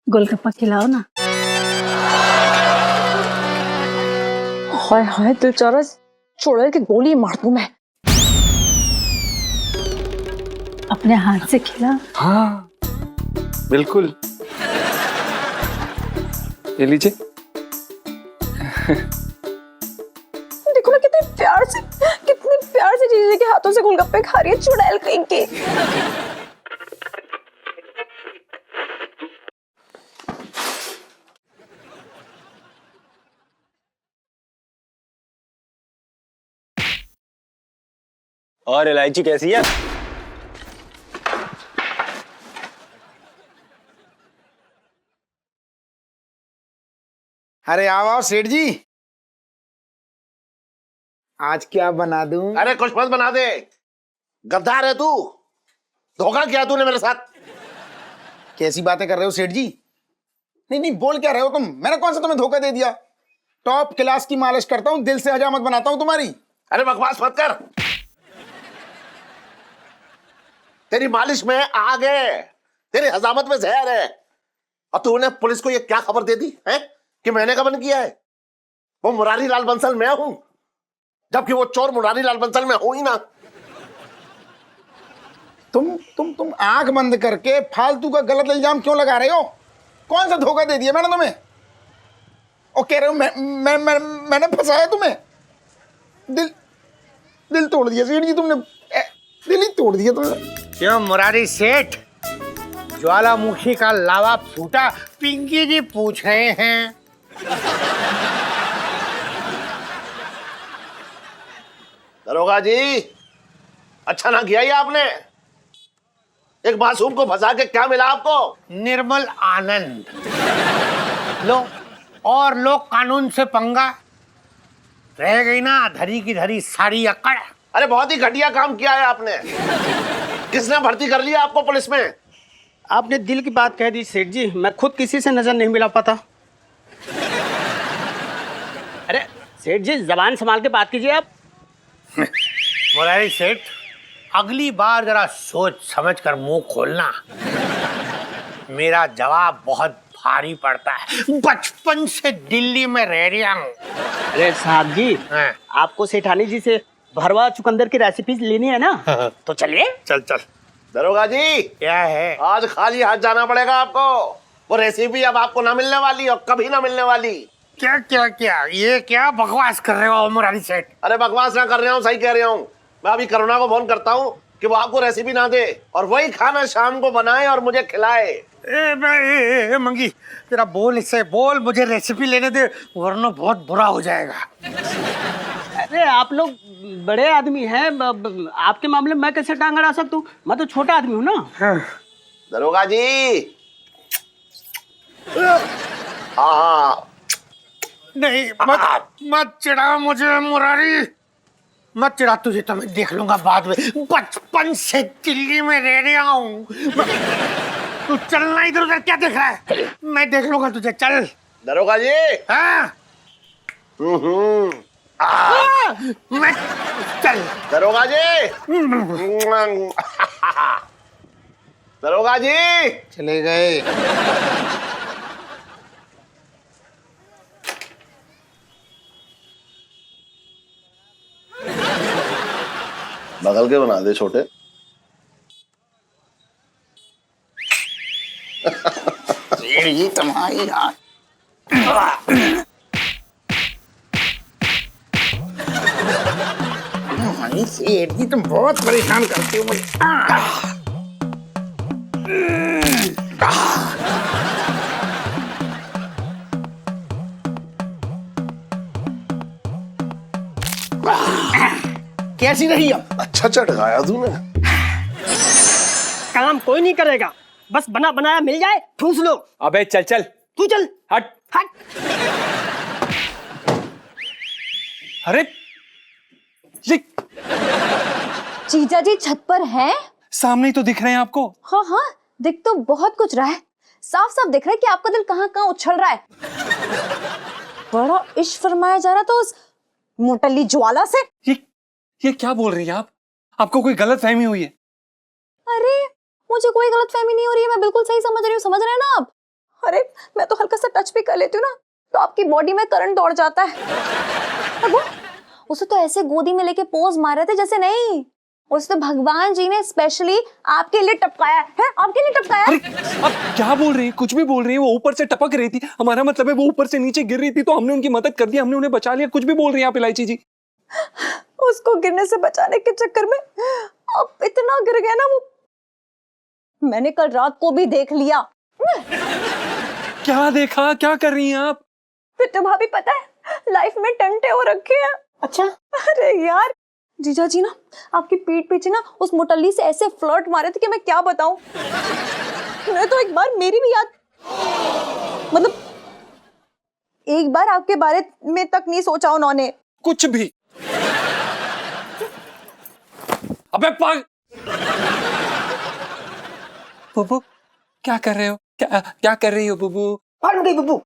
गोलगप्पा खिलाओ ना। हाय हाय बेचारा चुड़ैल की गोली मार दूं मैं। अपने हाथ से खिला। हाँ बिल्कुल, ये लीजिए। देखो ना कितने प्यार से जीजे के हाथों से गोलगप्पे खा रही है चुड़ैल कहीं की। और इलायची कैसी है? अरे आओ आओ सेठ जी, आज क्या बना दूं? अरे कुछ मत बना दे, गद्दार है तू। धोखा किया तूने मेरे साथ। कैसी बातें कर रहे हो सेठ जी? नहीं नहीं, बोल क्या रहे हो तुम? मैंने कौन सा तुम्हें धोखा दे दिया? टॉप क्लास की मालिश करता हूँ, दिल से हजामत बनाता हूँ तुम्हारी। अरे बकवास मत कर। तेरी मालिश में आग है, तेरी हजामत में जहर है। और तूने पुलिस को ये क्या खबर दे दी है कि मैंने कबन किया है? वो मुरारी लाल बंसल मैं हूं, जबकि वो चोर मुरारी लाल बंसल में हूं ही ना। तुम आंख बंद करके फालतू का गलत इल्जाम क्यों लगा रहे हो? कौन सा धोखा दे दिया मैंने तुम्हें? और कह रहे हो मैंने फंसाया तुम्हें? दिल तोड़ दिया सेठ जी तुमने, दिल ही तोड़ दिया तुमने। क्यों मुरारी सेठ, ज्वालामुखी का लावा फूटा? पिंकी जी पूछ रहे हैं। दरोगा जी, अच्छा ना किया ये आपने। एक मासूम को फंसा के क्या मिला आपको? निर्मल आनंद। लो और लो कानून से पंगा, रह गई ना धरी की धरी सारी अकड़। अरे बहुत ही घटिया काम किया है आपने। किसने भर्ती कर लिया आपको पुलिस में? आपने दिल की बात कह दी सेठ जी, मैं खुद किसी से नजर नहीं मिला पाता। अरे सेठ जी, जबान संभाल के बात कीजिए आप। मुरारी सेठ, अगली बार जरा सोच समझ कर मुंह खोलना। मेरा जवाब बहुत भारी पड़ता है, बचपन से दिल्ली में रह रहा हूँ। अरे साहब जी, हाँ। आपको सेठानी जी से भरवा चुकंदर की रेसिपी लेनी है ना? तो चलिए। चल चल। दरोगा जी, क्या है? आज खाली हाथ जाना पड़ेगा आपको। वो रेसिपी अब आपको ना मिलने वाली और कभी ना मिलने वाली। क्या क्या क्या, ये क्या बकवास कर रहे हो मुरारी सेठ? अरे बकवास ना कर रहा हूँ, सही कह रहा हूँ। मैं अभी करुणा को फोन करता हूँ कि वो आपको रेसिपी ना दे और वही खाना शाम को बनाए और मुझे खिलाए। मंगी, तेरा बोल इससे बोल, मुझे रेसिपी लेने दे वरना बहुत बुरा हो जाएगा। अरे आप लोग बड़े आदमी हैं, आपके मामले में मैं कैसे टांग अड़ा सकता हूँ? मैं तो छोटा आदमी हूँ ना। दरोगा जी, हाँ नहीं मत चिढ़ा मुझे मुरारी, मत चिढ़ा। तुझे तो मैं देख लूंगा बाद में। बचपन से दिल्ली में रह रहा हूँ। तू चलना, इधर उधर क्या देख रहा है? मैं देख लूंगा तुझे, चल। दरोगा जी। हाँ? मैं चल। दरोगा जी। दरोगा जी। चले गए। बगल के बना दे छोटे। ये तुम्हारी यार। सेठ जी तुम बहुत परेशान करते हो मुझे। कैसी रही अब? अच्छा चढ़ाया तूने। काम कोई नहीं करेगा, बस बना बनाया मिल जाए ठूस लो। अबे चल चल, तू चल। हट हट। अरे ये जीजा जी छत पर हैं? सामने ही तो दिख रहे हैं आपको। हाँ हाँ, दिख तो बहुत कुछ रहा है। साफ साफ दिख रहा है कि आपका दिल कहाँ कहाँ उछल रहा है। बड़ा इश्क फरमाया जा रहा था उस मोटली ज्वाला से। ये क्या बोल रही है आप? आपको कोई गलत फहमी हुई है? अरे मुझे कोई गलत फहमी नहीं हो रही है, मैं बिल्कुल सही समझ रही हूँ। समझ रहे हैं ना आप? अरे मैं तो हल्का सा टच भी कर लेती हूँ ना तो आपकी बॉडी में करंट दौड़ जाता है। और वो उसे तो ऐसे गोदी में लेके पोज मार रहे थे जैसे नहीं, उसे तो भगवान जी ने स्पेशली आपके लिए टपकाया है, आपके लिए टपकाया। अरे आप क्या बोल रही हैं, कुछ भी बोल रही हैं। वो ऊपर से टपक रही थी, हमारा मतलब है वो ऊपर से नीचे गिर रही थी तो हमने उनकी मदद कर दी, हमने उन्हें बचा लिया। कुछ भी बोल रही हैं आप इलायची जी। उसको गिरने से बचाने के चक्कर में अब इतना गिर गया ना वो, मैंने कल रात को भी देख लिया। क्या देखा, क्या कर रही हैं आप? पिट्टू भाभी पता है लाइफ में टंटे हो रखे हैं। अच्छा, अरे यार जीजा जी ना आपकी पीठ पीछे ना उस मोटल्ली से ऐसे फ्लर्ट मारे थे कि मैं क्या बताऊं। मैं तो एक बार मेरी भी याद, मतलब एक बार आपके बारे में तक नहीं सोचा उन्होंने। कुछ भी। अबे पाग बुबू, क्या कर रहे हो? क्या कर रही हो बुबू? फाड़ गई बब्बू।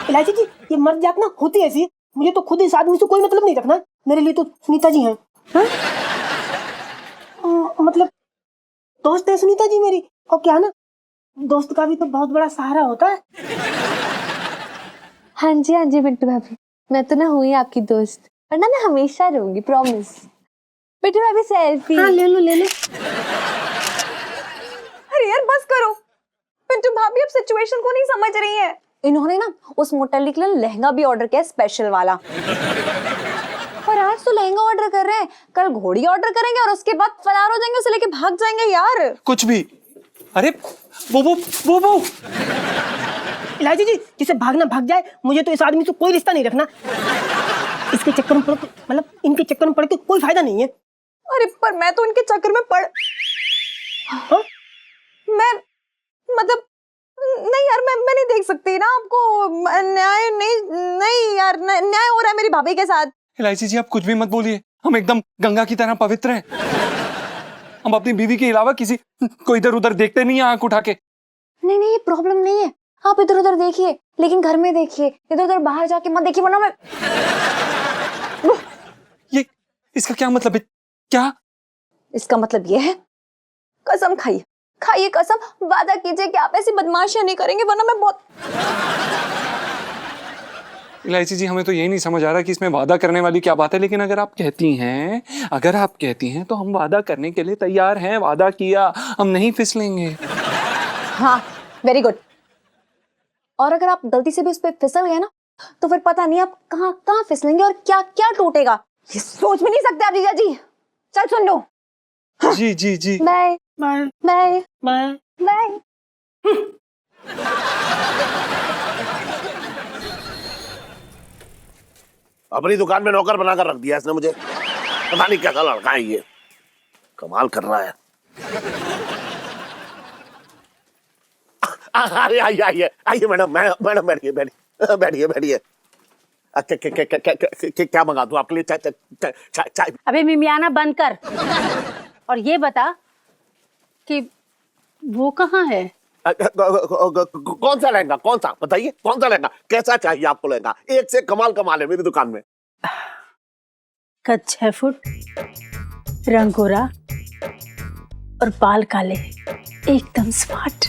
इलायची जी, ये मर्द जात ना होती ऐसी, मुझे तो खुद इस आदमी से कोई मतलब नहीं रखना, मेरे लिए तो सुनीता जी हैं। मतलब दोस्त है सुनीता जी मेरी, और क्या ना, दोस्त का भी तो बहुत बड़ा सहारा होता है। हाँ जी पिट्टू भाभी, मैं तो ना हुई आपकी दोस्त और ना मैं हमेशा रहूंगी, प्रॉमिस। पिट्टू भाभी सेल्फी। हाँ ले लो ले लो। अरे यार बस करो, पिंटू भाभी अब सिचुएशन को नहीं समझ रही है। इन्होंने ना उस मोटल्ली के लिए लहंगा भी ऑर्डर किया, स्पेशल वाला। और आज तो लहंगा ऑर्डर कर रहे हैं, कल घोड़ी ऑर्डर करेंगे और उसके बाद फरार हो जाएंगे, उसे लेके भाग जाएंगे यार। कुछ भी। अरे बुबू बुबू, इलायची जी, जिसे भागना भाग जाए, मुझे तो इस आदमी से कोई रिश्ता नहीं रखना। इसके चक्कर में पड़ के, मतलब इनके चक्कर में पड़ के कोई फायदा नहीं है। अरे पर मैं तो उनके चक्कर में पड़, मैं मतलब नहीं यार, मैं नहीं देख सकती ना आपको, न्याय नहीं यार, न्याय हो रहा है मेरी भाभी के साथ। इलायची जी आप कुछ भी मत बोलिए, हम एकदम गंगा की तरह पवित्र हैं। हम अपनी बीवी के अलावा किसी को इधर उधर देखते नहीं है आंख उठा के। नहीं ये प्रॉब्लम नहीं है, आप इधर उधर देखिए लेकिन घर में देखिए, इधर उधर बाहर जाके मत देखिए वरना मैं। ये इसका क्या मतलब है? क्या इसका मतलब ये है, कसम खाइए कसम, वादा कीजिए कि आप ऐसी बदमाशियां नहीं करेंगे वरना मैं बहुत। इलायची जी हमें तो यही नहीं समझ आ रहा कि इसमें वादा करने वाली क्या बात है, लेकिन अगर आप कहती हैं तो हम वादा करने के लिए तैयार हैं। वादा किया, हम नहीं फिसलेंगे। हाँ वेरी गुड। और अगर आप गलती से भी उस पर फिसल गए ना तो फिर पता नहीं आप कहाँ फिसलेंगे और क्या क्या टूटेगा, ये सोच भी नहीं सकते आप जीजा जी। चल सुन लो। जी जी जी। Bye bye bye bye bye. अपनी दुकान में नौकर बनाकर रख दिया इसने मुझे, पता नहीं कैसा लड़का है ये, कमाल कर रहा है। अरे आइए मैडम, मैडम बैठिए। क्या मंगा दूं आपके लिए? चाय। अबे मिमियाना बंद कर और ये बता कि वो कहाँ है? कौन सा लहंगा, कौन सा बताइए, कौन सा लहंगा, कैसा चाहिए आपको लहंगा? एक से कमाल है मेरी दुकान में। कद 6 फुट, रंग गोरा और बाल काले, एकदम स्मार्ट।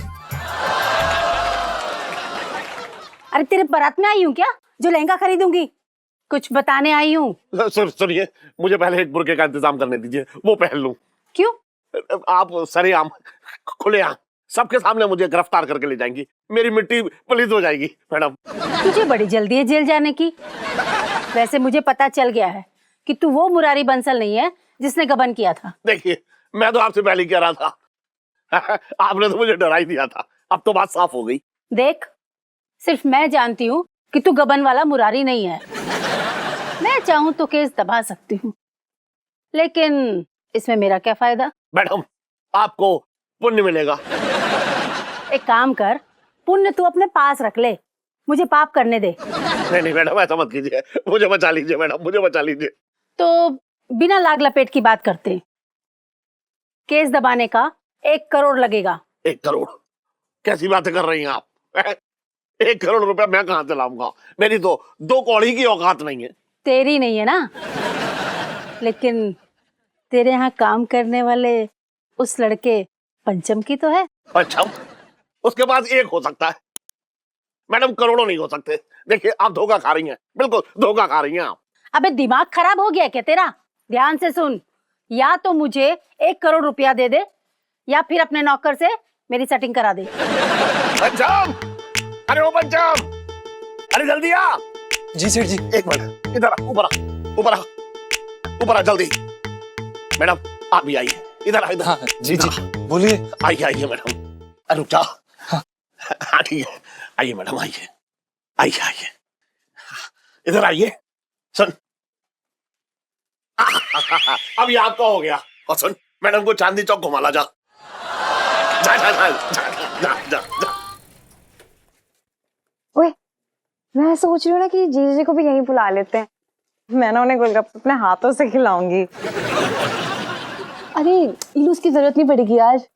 अरे तेरे बारात में आई हूँ क्या जो लहंगा खरीदूंगी? कुछ बताने आई हूँ। सुनिए, मुझे पहले एक बुर्के का इंतजाम करने दीजिए, वो पहन लूं। क्यों? आप सरेआम खुलेआम सबके सामने मुझे गिरफ्तार करके ले जाएंगी, मेरी मिट्टी पलीद हो जाएगी मैडम। तुझे बड़ी जल्दी है जेल जाने की। वैसे मुझे पता चल गया है कि तू वो मुरारी बंसल नहीं है जिसने गबन किया था। देखिए, मैं तो आपसे पहले कह रहा था आपने तो मुझे डरा ही दिया था, अब तो बात साफ हो गई। देख, सिर्फ मैं जानती हूँ कि तू गबन वाला मुरारी नहीं है। मैं चाहूँ तो केस दबा सकती हूँ, लेकिन इसमें मेरा क्या फायदा? मैडम, आपको पुण्य मिलेगा। एक काम कर, पुण्य तू अपने पास रख ले, मुझे पाप करने दे। नहीं मैडम, ऐसा मत कीजिए, मुझे बचा लीजिए मैडम, मुझे बचा लीजिए। तो बिना लाग लपेट की बात करते हैं। केस दबाने का 1 करोड़ लगेगा। 1 करोड़? कैसी बातें कर रही हैं आप? 1 करोड़ रुपया मैं कहां से लाऊंगा? मेरी तो 2 कौड़ी की औकात नहीं है। तेरी नहीं है ना, लेकिन तेरे यहाँ काम करने वाले उस लड़के पंचम की तो है। पंचम? उसके पास एक हो सकता है। मैडम करोड़ों नहीं हो सकते। देखिए आप धोखा खा रही हैं, बिल्कुल धोखा खा रही हैं आप। अबे दिमाग खराब हो गया क्या तेरा? ध्यान से सुन, या तो मुझे 1 करोड़ रुपया दे दे या फिर अपने नौकर से मेरी सेटिंग करा दे। पंचम, अरे ओ पंचम, अरे जल्दी आ। जी सेठ जी। एक मिनट, इधर आ, ऊपर आ, ऊपर आ, ऊपर आ जल्दी। मैडम आप भी आइए, इधर आ, इधर। हाँ जी जी बोलिए। आइए आइए मैडम। अरे रुक जा। हाँ ठीक है, आइए मैडम, आइए आइए आइए, इधर आइए। सुन, अब ये आपका हो गया। और सुन, मैडम को चांदनी चौक घुमा ला जा। जा जा जा जा जा जा जा। ओए, मैं सोच रही हूँ ना कि जीजी को भी यहीं बुला लेते हैं। मैं ना उन्हें गोलगप्पे अपने हाथों से खिलाऊंगी। अरे इलू, उसकी जरूरत नहीं पड़ेगी आज।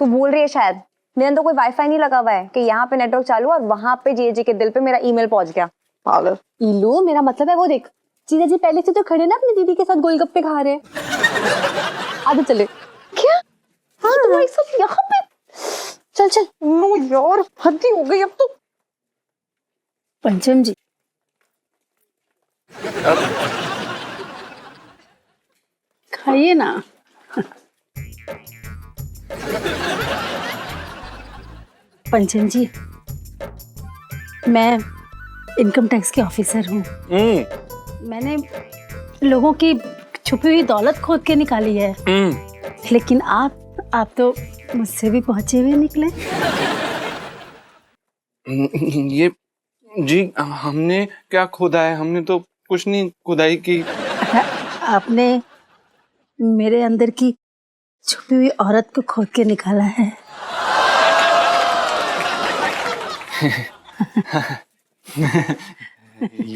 तू बोल रही है शायद, मेरे तो कोई वाईफाई नहीं लगा हुआ है कि यहाँ पे नेटवर्क चालू और वहां पे जीजी के दिल पे मेरा ईमेल पहुंच गया। पागल। इलू, मेरा मतलब है वो देख, जीजा जी पहले से तो खड़े ना अपनी दीदी के साथ गोलगप्पे खा रहे हैं। आगे चले। क्या? हाँ तुम्हारे सब यहाँ पे। चल चल। नो यार, हद ही हो गई अब तो। पंचम जी, खाइए ना। पंचम जी, मैं इनकम टैक्स के ऑफिसर हूँ। मैंने लोगों की छुपी हुई दौलत खोद के निकाली है। लेकिन आप तो मुझसे भी पहुंचे हुए निकले। ये जी हमने क्या खोदा है? हमने तो कुछ नहीं खुदाई की। आपने मेरे अंदर की छुपी हुई औरत को खोद के निकाला है।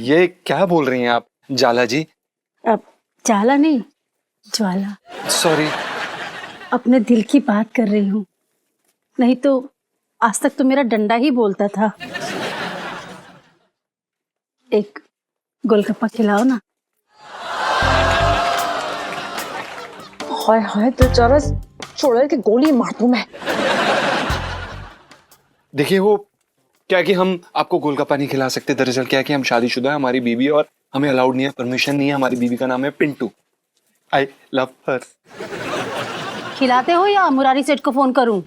ये क्या बोल रही हैं आप जाला जी? अब जाला नहीं, ज्वाला। सॉरी। अपने दिल की बात कर रही हूँ, नहीं तो आज तक तो मेरा डंडा ही बोलता था। एक गोलगप्पा खिलाओ ना। हाय हाय, तो चलो छोड़ के गोली मार दूं मैं। देखिए वो क्या कि हम आपको गोलगप्पा नहीं खिला सकते। दरअसल क्या है कि हम शादीशुदा है, हमारी बीवी, और हमें अलाउड नहीं है, परमिशन नहीं है। हमारी बीवी का नाम है पिंटू। आई लव हर। खिलाते हो या मुरारी सेठ को फोन करूं?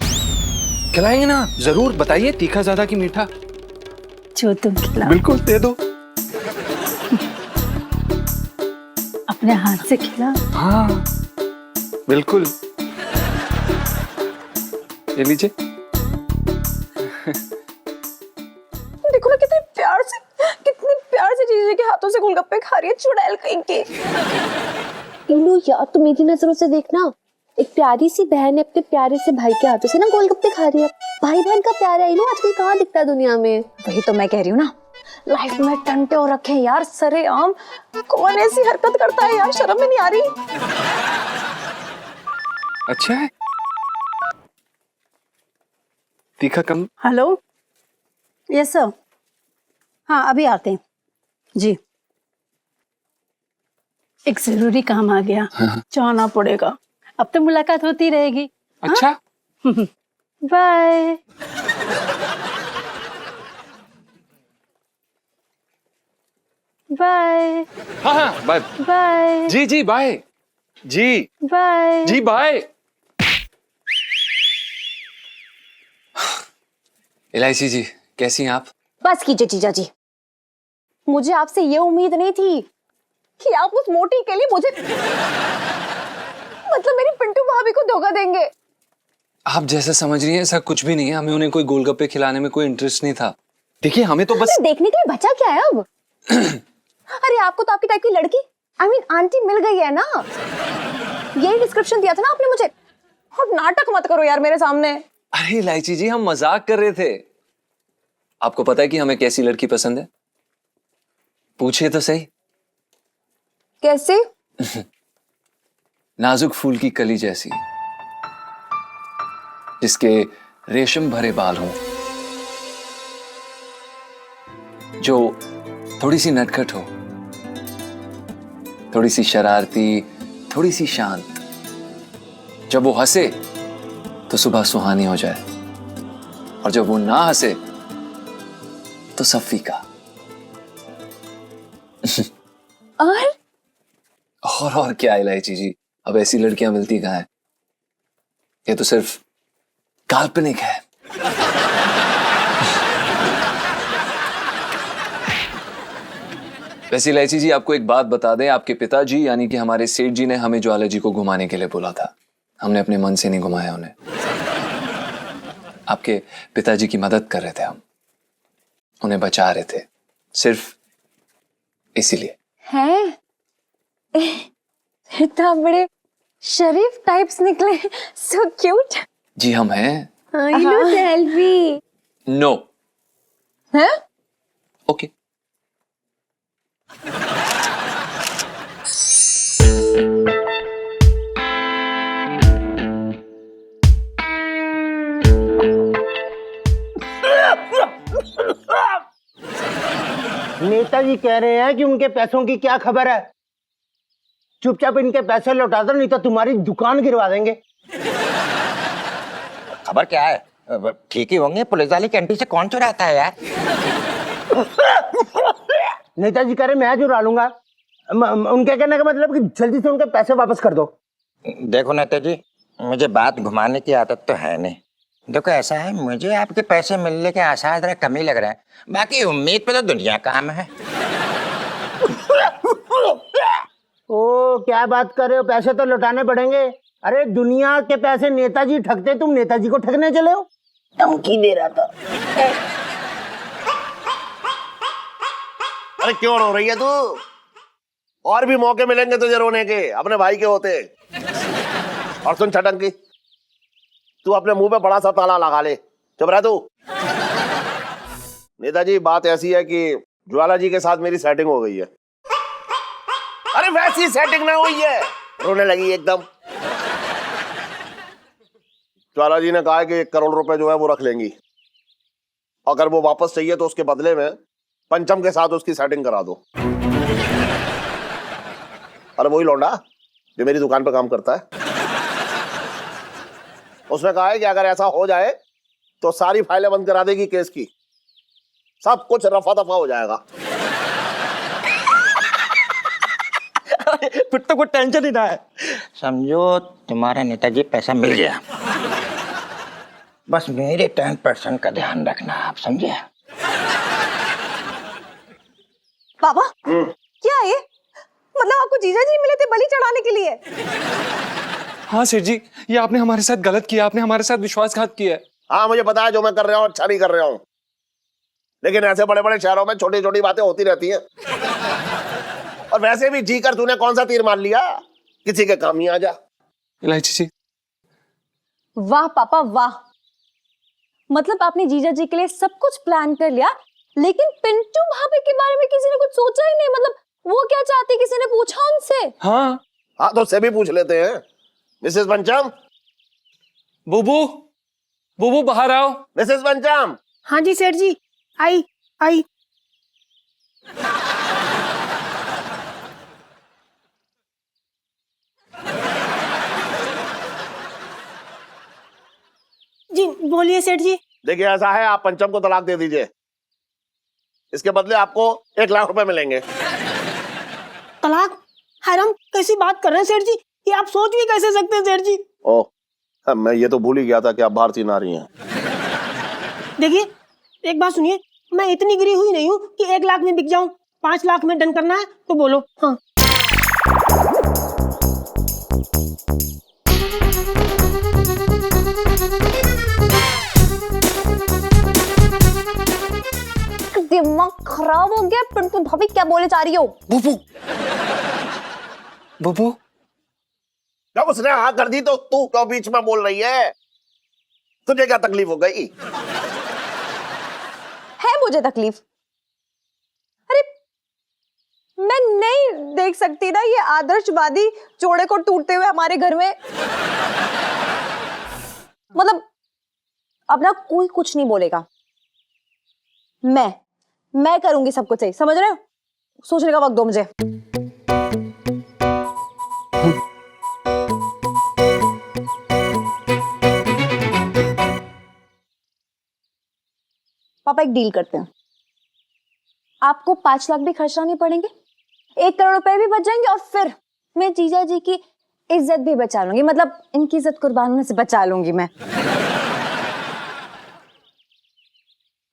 खिलाएंगे ना, जरूर। बताइए, तीखा ज्यादा कि मीठा? जो तुम खिलाओ। बिल्कुल दे दो। अपने हाथ से खिलाओ। हाँ बिल्कुल, ये लीजिए। देखो ना कितने प्यार से जीजी के हाथों से गोलगप्पे खा रही है, चुड़ैल कहीं के। इलू यार, तुम मेरी नजरों से देखना, एक प्यारी सी बहन अपने प्यारे से भाई के हाथों से ना गोलगप्पे खा रही है। भाई बहन का प्यार है इलू, आजकल कहाँ दिखता है दुनिया में। वही तो मैं कह रही हूँ ना, लाइफ में टंटे और रखे हैं यार सरेआम। कौन ऐसी हरकत करता है यार, शर्म में नहीं आ रही। अच्छा है, तीखा कम। Hello, yes sir. हाँ अभी आते हैं जी। एक जरूरी काम आ गया, जाना पड़ेगा। अब तो मुलाकात होती रहेगी। अच्छा। बाय। बाय। हाँ हाँ बाय। बाय। जी जी बाय। जी बाय। जी बाय। एलआईसी जी, कैसी हैं आप? बस कीजिए जीजा जी, मुझे आपसे ये उम्मीद नहीं थी कि आप उस मोटी के लिए मुझे मतलब मेरी पिंटू भाभी को धोखा देंगे। आप जैसा समझ रही हैं ऐसा कुछ भी नहीं है। हमें उन्हें कोई गोलगप्पे खिलाने में कोई इंटरेस्ट नहीं था। देखिए हमें तो बस देखने के लिए बचा क्या है अब। अरे आपको तो आपकी टाइप की लड़की आंटी मिल गई है ना, यही डिस्क्रिप्शन दिया था ना आपने मुझे। और नाटक मत करो यार मेरे सामने। अरे इलायची जी, हम मजाक कर रहे थे। आपको पता है कि हमें कैसी लड़की पसंद है? पूछिए तो सही। कैसे? नाजुक फूल की कली जैसी, जिसके रेशम भरे बाल हों, जो थोड़ी सी नटखट हो, थोड़ी सी शरारती, थोड़ी सी शांत। जब वो हंसे तो सुबह सुहानी हो जाए। और जब वो ना हंसे तो सफ़ी का। और क्या इलायची जी, अब ऐसी लड़कियां मिलती कहाँ हैं? ये तो सिर्फ काल्पनिक है। वैसे इलायची जी, आपको एक बात बता दें, आपके पिताजी यानी कि हमारे सेठ जी ने हमें ज्वाला जी को घुमाने के लिए बोला था। हमने अपने मन से नहीं घुमाया उन्हें। आपके पिताजी की मदद कर रहे थे हम, उन्हें बचा रहे थे, सिर्फ इसीलिए। हैं? इतना बड़े शरीफ टाइप्स निकले, सो क्यूट। जी हम हैं। I know selfie. नो। हैं? ओके। नेताजी कह रहे हैं कि उनके पैसों की क्या खबर है। चुपचाप इनके पैसे लौटा दो, नहीं तो तुम्हारी दुकान गिरवा देंगे। खबर क्या है? ठीक ही होंगे, पुलिस वाली कैंटीन से कौन चुराता है यार? नेताजी कह रहे मैं चुरा लूंगा। उनके कहने का मतलब कि जल्दी से उनके पैसे वापस कर दो। देखो नेताजी, मुझे बात घुमाने की आदत तो है नहीं। देखो ऐसा है, मुझे आपके पैसे मिलने के आसार जरा कम ही लग रहे हैं, बाकी उम्मीद पे तो दुनिया काम है। ओ क्या बात कर रहे हो, पैसे तो लौटाने पड़ेंगे। अरे दुनिया के पैसे नेताजी ठगते, तुम नेताजी को ठगने चले हो? धमकी दे रहा था। अरे क्यों रो रही है तू? और भी मौके मिलेंगे तुझे रोने के, अपने भाई के होते। और सुन छटंकी, तू अपने मुंह पे बड़ा सा ताला लगा ले, चुप रह तू। नेताजी बात ऐसी है कि ज्वाला जी के साथ मेरी सेटिंग हो गई है। अरे वैसी सेटिंग ना हुई है, रोने लगी एकदम। ज्वाला जी ने कहा कि 1 करोड़ रुपए जो है वो रख लेंगी, अगर वो वापस चाहिए तो उसके बदले में पंचम के साथ उसकी सेटिंग करा दो। अरे वही लौंडा जो मेरी दुकान पे काम करता है, उसने कहा है कि अगर ऐसा हो जाए तो सारी फाइलें बंद करा देगी केस की, सब कुछ रफा दफा हो जाएगा। फिर तो कोई टेंशन ही ना है। समझो तुम्हारा नेताजी पैसा मिल गया, बस मेरे 10% का ध्यान रखना, आप समझे? पापा क्या ये? मतलब आपको जीजा जी मिले थे बलि चढ़ाने के लिए? हाँ सेठ जी, ये आपने हमारे साथ गलत किया, आपने हमारे साथ विश्वासघात किया है। हाँ मुझे पता है जो मैं कर रहा हूँ अच्छा नहीं कर रहा हूँ, लेकिन ऐसे बड़े बड़े शहरों में छोटी छोटी बातें होती रहती हैं। और वैसे भी जी कर तूने कौन सा तीर मार लिया, किसी के काम ही आ जा। इलायची जी, वाह पापा वाह, मतलब आपने जीजा जी के लिए सब कुछ प्लान कर लिया, लेकिन पिंटू भाभी के बारे में किसी ने कुछ सोचा ही नहीं। मतलब वो क्या चाहती, किसी ने पूछा उनसे? हाँ हाँ तो उससे भी पूछ लेते हैं। मिसेस पंचम, बुबू बुबू बाहर आओ। मिसेस पंचम। हाँ जी सेठ जी, आई आई। जी बोलिए सेठ जी। देखिए ऐसा है, आप पंचम को तलाक दे दीजिए, इसके बदले आपको 1 लाख रुपए मिलेंगे। तलाक? हैराम कैसी बात कर रहे हैं सेठ जी, ये आप सोच भी कैसे सकते हैं सेठ जी? ओह मैं ये तो भूल ही गया था कि आप भारतीय नारी हैं। देखिए एक बात सुनिए, मैं इतनी गिरी हुई नहीं हूँ कि 1 लाख में बिक जाऊं। 5 लाख में डन करना है तो बोलो। हाँ दिमाग खराब हो गया। पिंटू भाभी क्या बोले जा रही हो? बुबू बुबू, जब उसने हाँ कर दी तो तू क्यों बीच में बोल रही है? तुझे क्या तकलीफ हो गई? है मुझे तकलीफ? अरे मैं नहीं देख सकती ना ये आदर्शवादी जोड़े को टूटते हुए हमारे घर में। मतलब अब ना कोई कुछ नहीं बोलेगा, मैं करूंगी सब कुछ सही, समझ रहे हो? सोचने का वक्त दो मुझे। पापा एक डील करते हैं, आपको 5 लाख भी खर्चना नहीं पड़ेंगे, 1 करोड़ रुपए भी बच जाएंगे, और फिर मैं जीजा जी की इज्जत भी बचा लूंगी, मतलब इनकी इज्जत कुर्बान होने से बचा लूंगी मैं।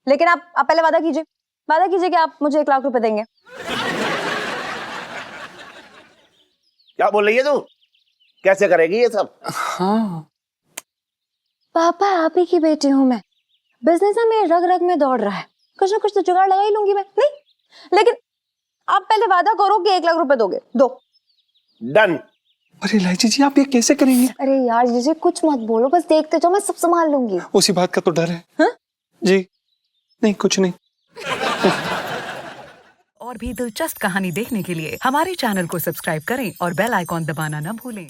लेकिन आप पहले वादा कीजिए कि आप मुझे 1 लाख रुपए देंगे। क्या बोल रही है तू? कैसे करेगी ये सब? हाँ पापा आप ही की बेटी हूं मैं, बिजनेस ना मेरे रग रग में दौड़ रहा है, कुछ ना कुछ तो जुगाड़ लगा ही लूंगी मैं। नहीं लेकिन आप पहले वादा करो कि 1 लाख रुपए दोगे। दो। डन। अरे इलायची जी आप ये कैसे करेंगे? अरे यार जीजे कुछ मत बोलो, बस देखते जाओ, मैं सब संभाल लूंगी। उसी बात का तो डर है। हाँ? जी नहीं कुछ नहीं। और भी दिलचस्प कहानी देखने के लिए हमारे चैनल को सब्सक्राइब करें और बेल आइकॉन दबाना न भूलें।